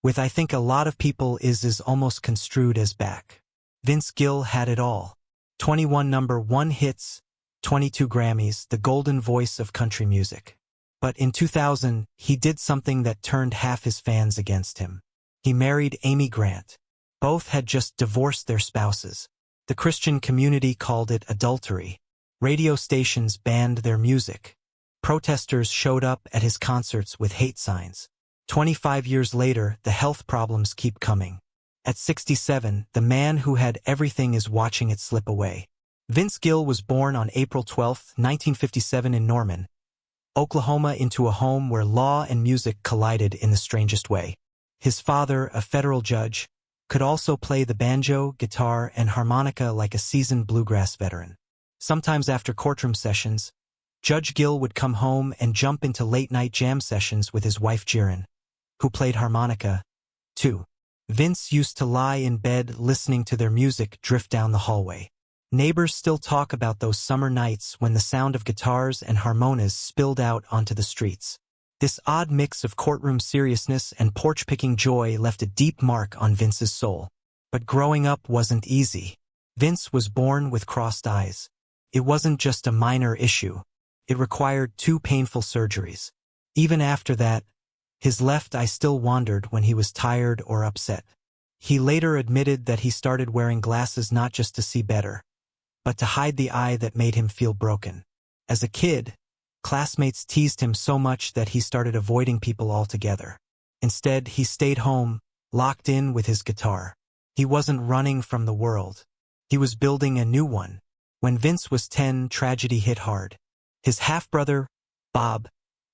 with I think a lot of people is almost construed as back. Vince Gill had it all. 21 #1 hits, 22 Grammys, the golden voice of country music. But in 2000, he did something that turned half his fans against him. He married Amy Grant. Both had just divorced their spouses. The Christian community called it adultery. Radio stations banned their music. Protesters showed up at his concerts with hate signs. 25 years later, the health problems keep coming. At 67, the man who had everything is watching it slip away. Vince Gill was born on April 12, 1957 in Norman, Oklahoma, into a home where law and music collided in the strangest way. His father, a federal judge, could also play the banjo, guitar, and harmonica like a seasoned bluegrass veteran. Sometimes after courtroom sessions, Judge Gill would come home and jump into late-night jam sessions with his wife Jiren, who played harmonica, too. Vince used to lie in bed listening to their music drift down the hallway. Neighbors still talk about those summer nights when the sound of guitars and harmonicas spilled out onto the streets. This odd mix of courtroom seriousness and porch-picking joy left a deep mark on Vince's soul. But growing up wasn't easy. Vince was born with crossed eyes. It wasn't just a minor issue. It required 2 painful surgeries. Even after that, his left eye still wandered when he was tired or upset. He later admitted that he started wearing glasses not just to see better, but to hide the eye that made him feel broken. As a kid, classmates teased him so much that he started avoiding people altogether. Instead, he stayed home, locked in with his guitar. He wasn't running from the world. He was building a new one. When Vince was 10, tragedy hit hard. His half-brother, Bob,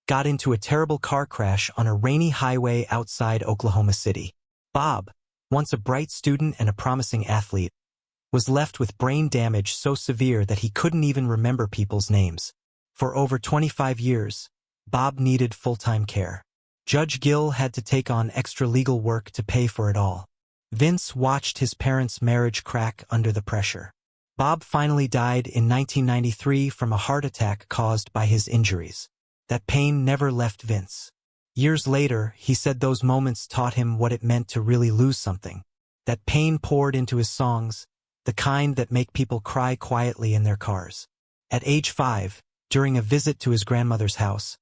got into a terrible car crash on a rainy highway outside Oklahoma City. Bob, once a bright student and a promising athlete, was left with brain damage so severe that he couldn't even remember people's names. For over 25 years, Bob needed full-time care. Judge Gill had to take on extra legal work to pay for it all. Vince watched his parents' marriage crack under the pressure. Bob finally died in 1993 from a heart attack caused by his injuries. That pain never left Vince. Years later, he said those moments taught him what it meant to really lose something. That pain poured into his songs, the kind that make people cry quietly in their cars. At age 5, during a visit to his grandmother's house,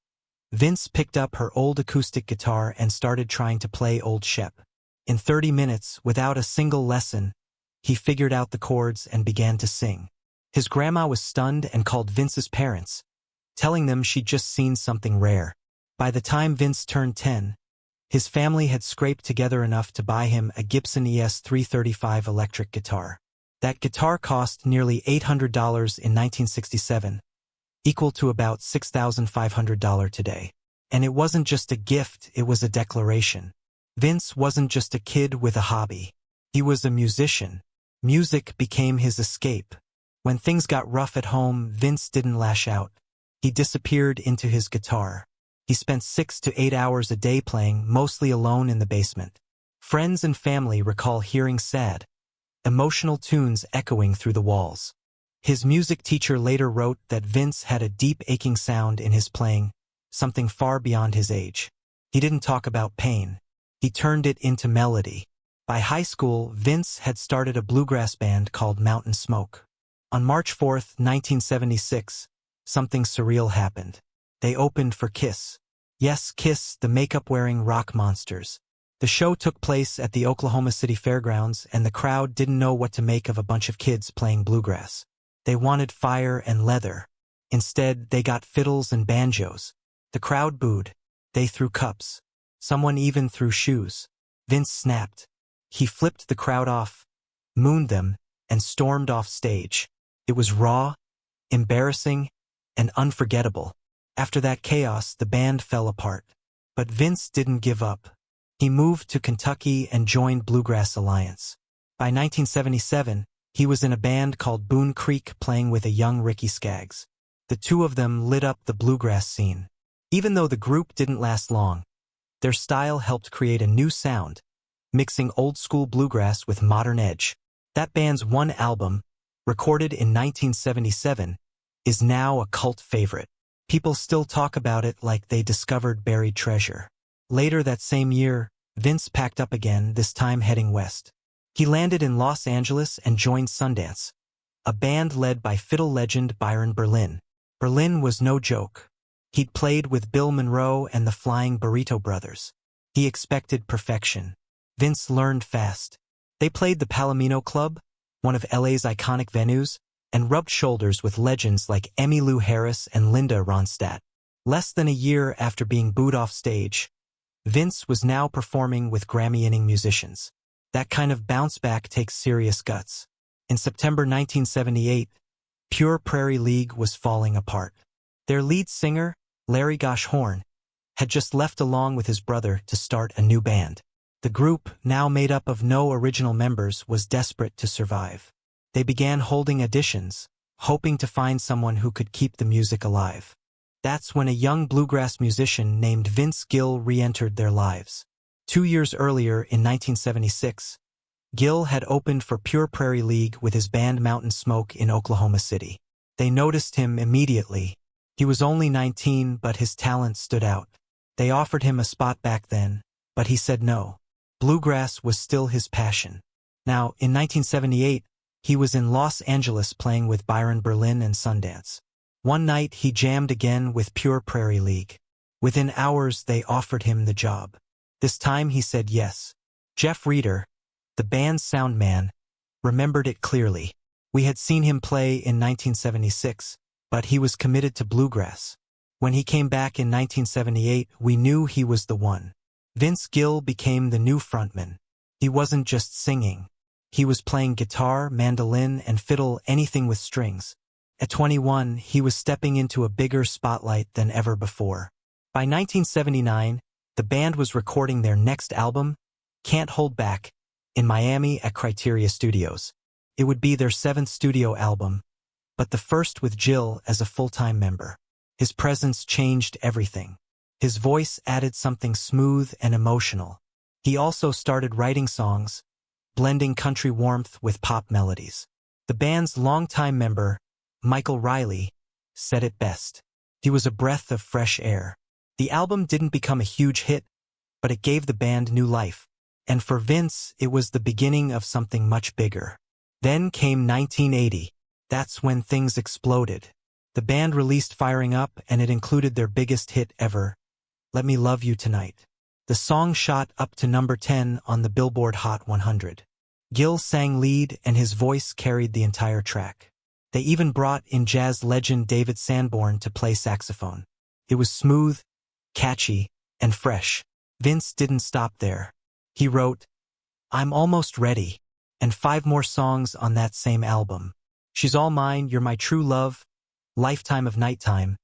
Vince picked up her old acoustic guitar and started trying to play Old Shep. In 30 minutes, without a single lesson, he figured out the chords and began to sing. His grandma was stunned and called Vince's parents, telling them she'd just seen something rare. By the time Vince turned 10, his family had scraped together enough to buy him a Gibson ES-335 electric guitar. That guitar cost nearly $800 in 1967, equal to about $6,500 today. And it wasn't just a gift, it was a declaration. Vince wasn't just a kid with a hobby. He was a musician. Music became his escape. When things got rough at home, Vince didn't lash out. He disappeared into his guitar. He spent 6 to 8 hours a day playing, mostly alone in the basement. Friends and family recall hearing sad, emotional tunes echoing through the walls. His music teacher later wrote that Vince had a deep aching sound in his playing, something far beyond his age. He didn't talk about pain. He turned it into melody. By high school, Vince had started a bluegrass band called Mountain Smoke. On March 4, 1976, something surreal happened. They opened for Kiss. Yes, Kiss, the makeup-wearing rock monsters. The show took place at the Oklahoma City Fairgrounds, and the crowd didn't know what to make of a bunch of kids playing bluegrass. They wanted fire and leather. Instead, they got fiddles and banjos. The crowd booed. They threw cups. Someone even threw shoes. Vince snapped. He flipped the crowd off, mooned them, and stormed off stage. It was raw, embarrassing, and unforgettable. After that chaos, the band fell apart. But Vince didn't give up. He moved to Kentucky and joined Bluegrass Alliance. By 1977, he was in a band called Boone Creek playing with a young Ricky Skaggs. The two of them lit up the bluegrass scene. Even though the group didn't last long, their style helped create a new sound, mixing old-school bluegrass with modern edge. That band's one album, recorded in 1977, is now a cult favorite. People still talk about it like they discovered buried treasure. Later that same year, Vince packed up again, this time heading west. He landed in Los Angeles and joined Sundance, a band led by fiddle legend Byron Berlin. Berlin was no joke. He'd played with Bill Monroe and the Flying Burrito Brothers. He expected perfection. Vince learned fast. They played the Palomino Club, one of LA's iconic venues, and rubbed shoulders with legends like Emmylou Harris and Linda Ronstadt. Less than a year after being booed off stage, Vince was now performing with Grammy-winning musicians. That kind of bounce back takes serious guts. In September 1978, Pure Prairie League was falling apart. Their lead singer, Larry Gosh Horn, had just left along with his brother to start a new band. The group, now made up of no original members, was desperate to survive. They began holding auditions, hoping to find someone who could keep the music alive. That's when a young bluegrass musician named Vince Gill re-entered their lives. 2 years earlier, in 1976, Gill had opened for Pure Prairie League with his band Mountain Smoke in Oklahoma City. They noticed him immediately. He was only 19, but his talent stood out. They offered him a spot back then, but he said no. Bluegrass was still his passion. Now, in 1978, he was in Los Angeles playing with Byron Berlin and Sundance. One night he jammed again with Pure Prairie League. Within hours they offered him the job. This time he said yes. Jeff Reeder, the band's sound man, remembered it clearly. We had seen him play in 1976, but he was committed to bluegrass. When he came back in 1978, we knew he was the one. Vince Gill became the new frontman. He wasn't just singing. He was playing guitar, mandolin, and fiddle, anything with strings. At 21, he was stepping into a bigger spotlight than ever before. By 1979, the band was recording their next album, Can't Hold Back, in Miami at Criteria Studios. It would be their 7th studio album, but the first with Gill as a full-time member. His presence changed everything. His voice added something smooth and emotional. He also started writing songs, blending country warmth with pop melodies. The band's longtime member, Michael Riley, said it best. He was a breath of fresh air. The album didn't become a huge hit, but it gave the band new life. And for Vince, it was the beginning of something much bigger. Then came 1980. That's when things exploded. The band released Firing Up, and it included their biggest hit ever, Let Me Love You Tonight. The song shot up to number 10 on the Billboard Hot 100. Gill sang lead, and his voice carried the entire track. They even brought in jazz legend David Sanborn to play saxophone. It was smooth, catchy, and fresh. Vince didn't stop there. He wrote, I'm Almost Ready, and 5 more songs on that same album. She's All Mine, You're My True Love, Lifetime of Nighttime,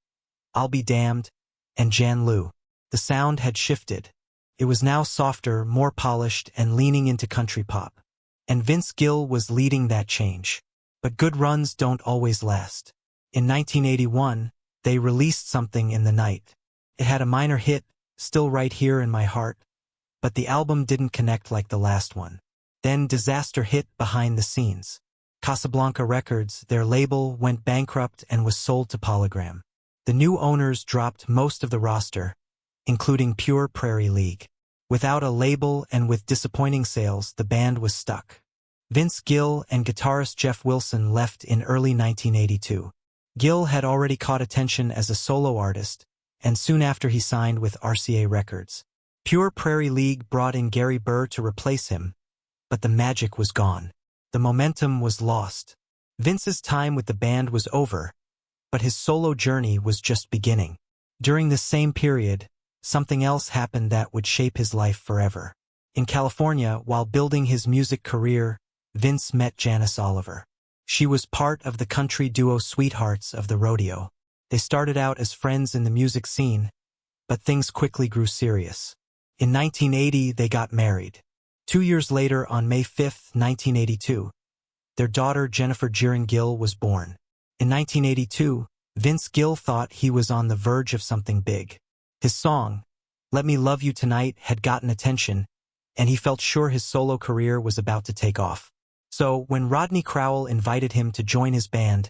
I'll Be Damned, and Jan Lou. The sound had shifted. It was now softer, more polished, and leaning into country pop. And Vince Gill was leading that change. But good runs don't always last. In 1981, they released Something in the Night. It had a minor hit, Still Right Here in My Heart, but the album didn't connect like the last one. Then disaster hit Behind the Scenes. Casablanca Records, their label, went bankrupt and was sold to Polygram. The new owners dropped most of the roster, including Pure Prairie League. Without a label and with disappointing sales, the band was stuck. Vince Gill and guitarist Jeff Wilson left in early 1982. Gill had already caught attention as a solo artist, and soon after he signed with RCA Records. Pure Prairie League brought in Gary Burr to replace him, but the magic was gone. The momentum was lost. Vince's time with the band was over, but his solo journey was just beginning. During this same period, something else happened that would shape his life forever. In California, while building his music career, Vince met Janice Oliver. She was part of the country duo Sweethearts of the Rodeo. They started out as friends in the music scene, but things quickly grew serious. In 1980, they got married. 2 years later, on May 5, 1982, their daughter Jennifer Jiren Gill was born. In 1982, Vince Gill thought he was on the verge of something big. His song, Let Me Love You Tonight, had gotten attention, and he felt sure his solo career was about to take off. So, when Rodney Crowell invited him to join his band,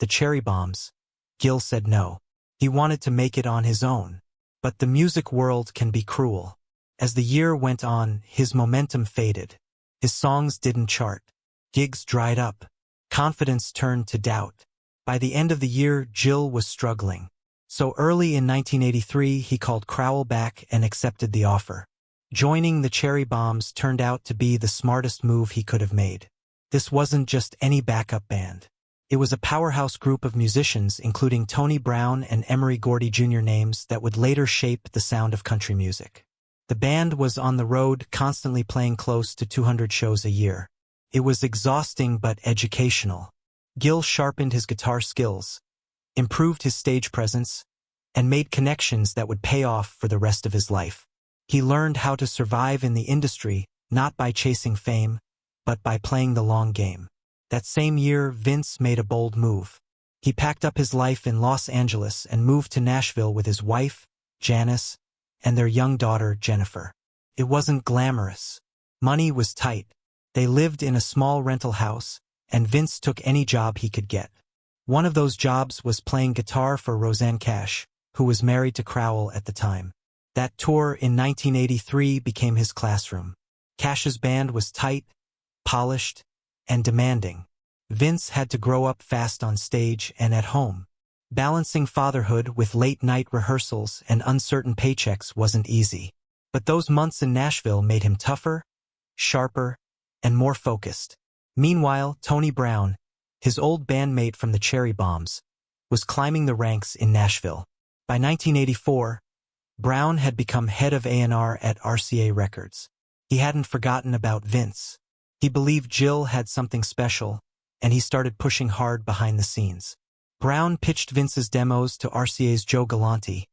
the Cherry Bombs, Gill said no. He wanted to make it on his own. But the music world can be cruel. As the year went on, his momentum faded. His songs didn't chart. Gigs dried up. Confidence turned to doubt. By the end of the year, Gill was struggling. So early in 1983, he called Crowell back and accepted the offer. Joining the Cherry Bombs turned out to be the smartest move he could have made. This wasn't just any backup band. It was a powerhouse group of musicians including Tony Brown and Emery Gordy Jr. names that would later shape the sound of country music. The band was on the road, constantly playing close to 200 shows a year. It was exhausting but educational. Gill sharpened his guitar skills, improved his stage presence, and made connections that would pay off for the rest of his life. He learned how to survive in the industry, not by chasing fame, but by playing the long game. That same year, Vince made a bold move. He packed up his life in Los Angeles and moved to Nashville with his wife, Janice, and their young daughter, Jennifer. It wasn't glamorous. Money was tight. They lived in a small rental house, and Vince took any job he could get. One of those jobs was playing guitar for Rosanne Cash, who was married to Crowell at the time. That tour in 1983 became his classroom. Cash's band was tight, polished, and demanding. Vince had to grow up fast on stage and at home. Balancing fatherhood with late-night rehearsals and uncertain paychecks wasn't easy. But those months in Nashville made him tougher, sharper, and more focused. Meanwhile, Tony Brown, his old bandmate from the Cherry Bombs, was climbing the ranks in Nashville. By 1984, Brown had become head of A&R at RCA Records. He hadn't forgotten about Vince. He believed Gill had something special, and he started pushing hard behind the scenes. Brown pitched Vince's demos to RCA's Joe Galante,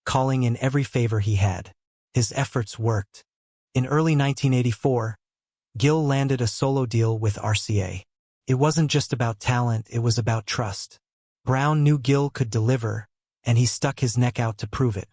calling in every favor he had. His efforts worked. In early 1984, Gill landed a solo deal with RCA. It wasn't just about talent, it was about trust. Brown knew Gill could deliver, and he stuck his neck out to prove it.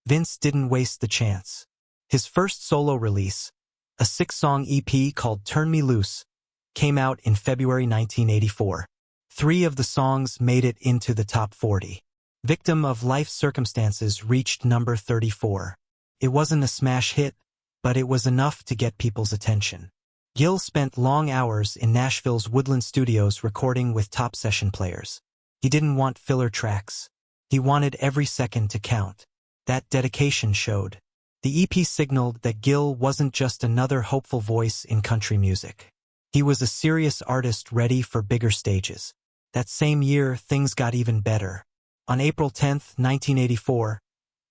Vince didn't waste the chance. His first solo release, a 6-song EP called Turn Me Loose, came out in February 1984. 3 of the songs made it into the top 40. Victim of Life's Circumstances reached number 34. It wasn't a smash hit, but it was enough to get people's attention. Gill spent long hours in Nashville's Woodland Studios recording with top session players. He didn't want filler tracks. He wanted every second to count. That dedication showed. The EP signaled that Gill wasn't just another hopeful voice in country music. He was a serious artist ready for bigger stages. That same year, things got even better. On April 10, 1984,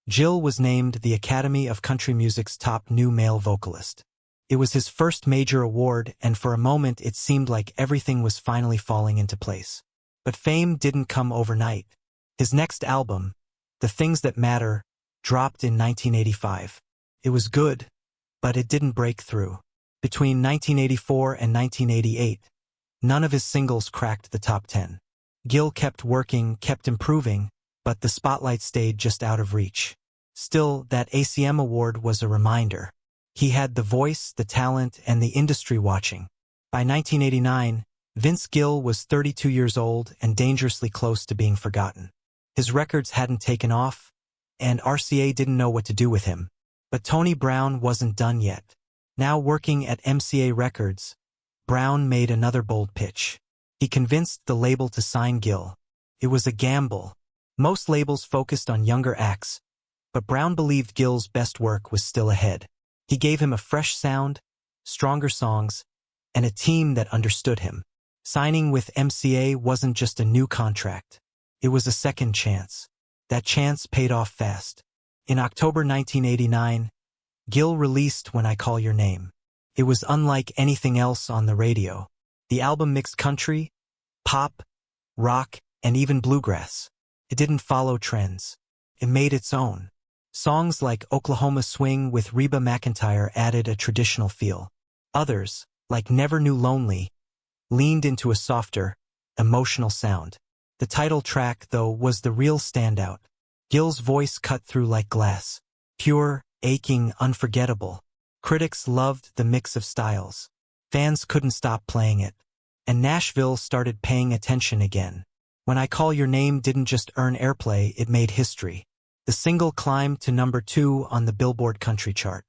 Gill was named the Academy of Country Music's top new male vocalist. It was his first major award, and for a moment it seemed like everything was finally falling into place. But fame didn't come overnight. His next album, The Things That Matter, dropped in 1985. It was good, but it didn't break through. Between 1984 and 1988, none of his singles cracked the top 10. Gill kept working, kept improving, but the spotlight stayed just out of reach. Still, that ACM award was a reminder. He had the voice, the talent, and the industry watching. By 1989, Vince Gill was 32 years old and dangerously close to being forgotten. His records hadn't taken off, and RCA didn't know what to do with him. But Tony Brown wasn't done yet. Now working at MCA Records, Brown made another bold pitch. He convinced the label to sign Gill. It was a gamble. Most labels focused on younger acts, but Brown believed Gill's best work was still ahead. He gave him a fresh sound, stronger songs, and a team that understood him. Signing with MCA wasn't just a new contract. It was a second chance. That chance paid off fast. In October 1989, Gill released When I Call Your Name. It was unlike anything else on the radio. The album mixed country, pop, rock, and even bluegrass. It didn't follow trends. It made its own. Songs like Oklahoma Swing with Reba McEntire added a traditional feel. Others, like Never Knew Lonely, leaned into a softer, emotional sound. The title track, though, was the real standout. Gill's voice cut through like glass. Pure, aching, unforgettable. Critics loved the mix of styles. Fans couldn't stop playing it. And Nashville started paying attention again. When I Call Your Name didn't just earn airplay, it made history. The single climbed to number 2 on the Billboard Country chart.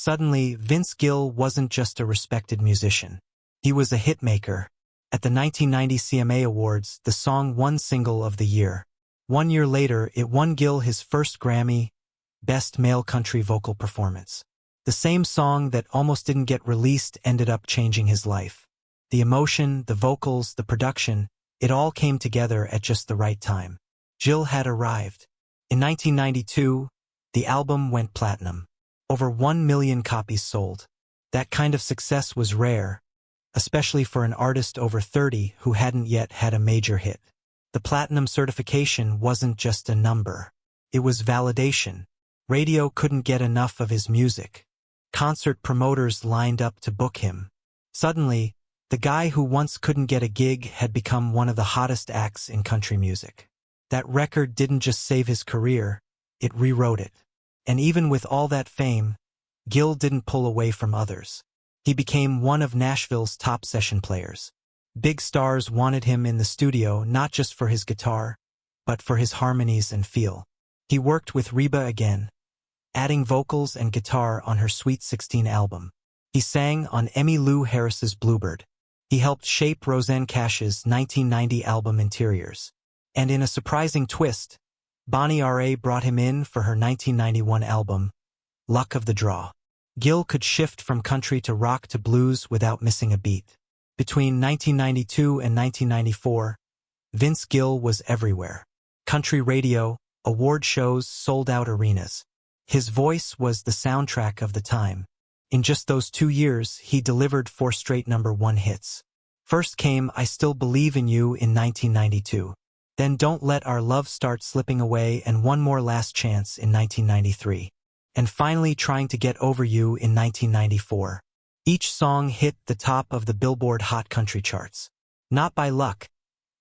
Suddenly, Vince Gill wasn't just a respected musician. He was a hitmaker. At the 1990 CMA Awards, the song won Single of the Year. 1 year later, it won Gill his first Grammy, Best Male Country Vocal Performance. The same song that almost didn't get released ended up changing his life. The emotion, the vocals, the production, it all came together at just the right time. Gill had arrived. In 1992, the album went platinum. Over 1 million copies sold. That kind of success was rare, especially for an artist over 30 who hadn't yet had a major hit. The platinum certification wasn't just a number. It was validation. Radio couldn't get enough of his music. Concert promoters lined up to book him. Suddenly, the guy who once couldn't get a gig had become one of the hottest acts in country music. That record didn't just save his career, it rewrote it. And even with all that fame, Gill didn't pull away from others. He became one of Nashville's top session players. Big stars wanted him in the studio not just for his guitar, but for his harmonies and feel. He worked with Reba again, adding vocals and guitar on her Sweet 16 album. He sang on Emmylou Harris's Bluebird. He helped shape Rosanne Cash's 1990 album Interiors. And in a surprising twist, Bonnie R.A. brought him in for her 1991 album, Luck of the Draw. Gill could shift from country to rock to blues without missing a beat. Between 1992 and 1994, Vince Gill was everywhere. Country radio, award shows, sold-out arenas. His voice was the soundtrack of the time. In just those 2 years, he delivered 4 straight #1 hits. First came I Still Believe in You in 1992. Then Don't Let Our Love Start Slipping Away and One More Last Chance in 1993. And finally Trying to Get Over You in 1994. Each song hit the top of the Billboard Hot Country charts. Not by luck,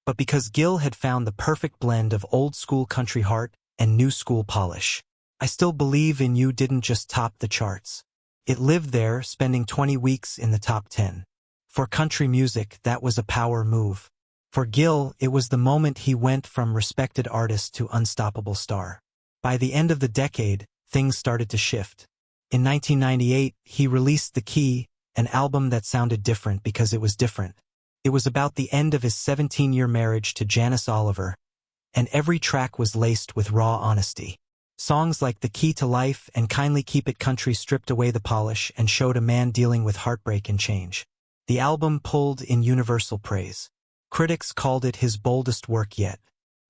but because Gill had found the perfect blend of old-school country heart and new-school polish. I Still Believe in You didn't just top the charts. It lived there, spending 20 weeks in the top 10. For country music, that was a power move. For Gill, it was the moment he went from respected artist to unstoppable star. By the end of the decade, things started to shift. In 1998, he released The Key, an album that sounded different because it was different. It was about the end of his 17-year marriage to Janice Oliver, and every track was laced with raw honesty. Songs like The Key to Life and Kindly Keep It Country stripped away the polish and showed a man dealing with heartbreak and change. The album pulled in universal praise. Critics called it his boldest work yet.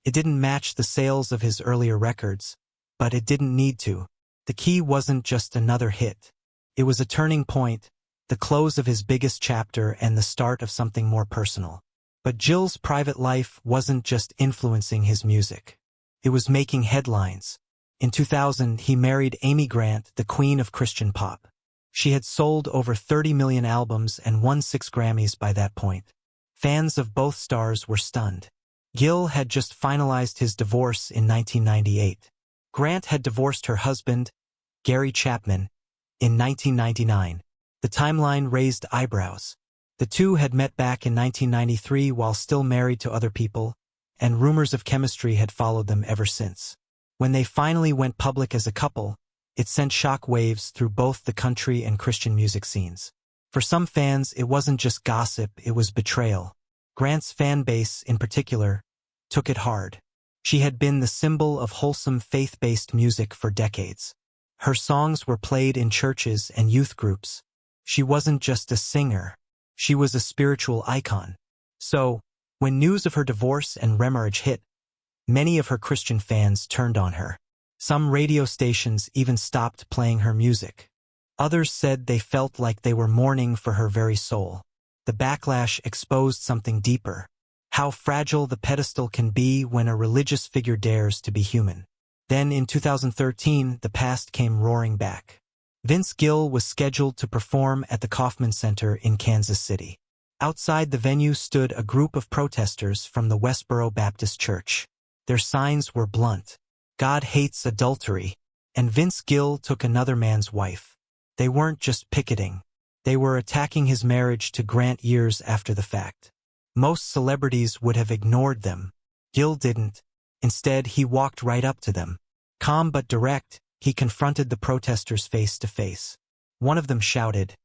It didn't match the sales of his earlier records, but it didn't need to. The Key wasn't just another hit. It was a turning point, the close of his biggest chapter and the start of something more personal. But Gill's private life wasn't just influencing his music. It was making headlines. In 2000, he married Amy Grant, the queen of Christian pop. She had sold over 30 million albums and won 6 Grammys by that point. Fans of both stars were stunned. Gill had just finalized his divorce in 1998. Grant had divorced her husband, Gary Chapman, in 1999. The timeline raised eyebrows. The two had met back in 1993 while still married to other people, and rumors of chemistry had followed them ever since. When they finally went public as a couple, it sent shock waves through both the country and Christian music scenes. For some fans, it wasn't just gossip, it was betrayal. Grant's fan base, in particular, took it hard. She had been the symbol of wholesome faith-based music for decades. Her songs were played in churches and youth groups. She wasn't just a singer. She was a spiritual icon. So, when news of her divorce and remarriage hit, many of her Christian fans turned on her. Some radio stations even stopped playing her music. Others said they felt like they were mourning for her very soul. The backlash exposed something deeper. How fragile the pedestal can be when a religious figure dares to be human. Then in 2013, the past came roaring back. Vince Gill was scheduled to perform at the Kaufman Center in Kansas City. Outside the venue stood a group of protesters from the Westboro Baptist Church. Their signs were blunt. God hates adultery, and Vince Gill took another man's wife. They weren't just picketing. They were attacking his marriage to Grant years after the fact. Most celebrities would have ignored them. Gill didn't. Instead, he walked right up to them. Calm but direct, he confronted the protesters face to face. One of them shouted,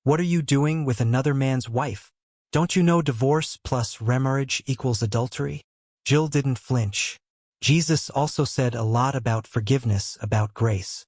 "What are you doing with another man's wife? Don't you know divorce plus remarriage equals adultery?" Gill didn't flinch. Jesus also said a lot about forgiveness, about grace.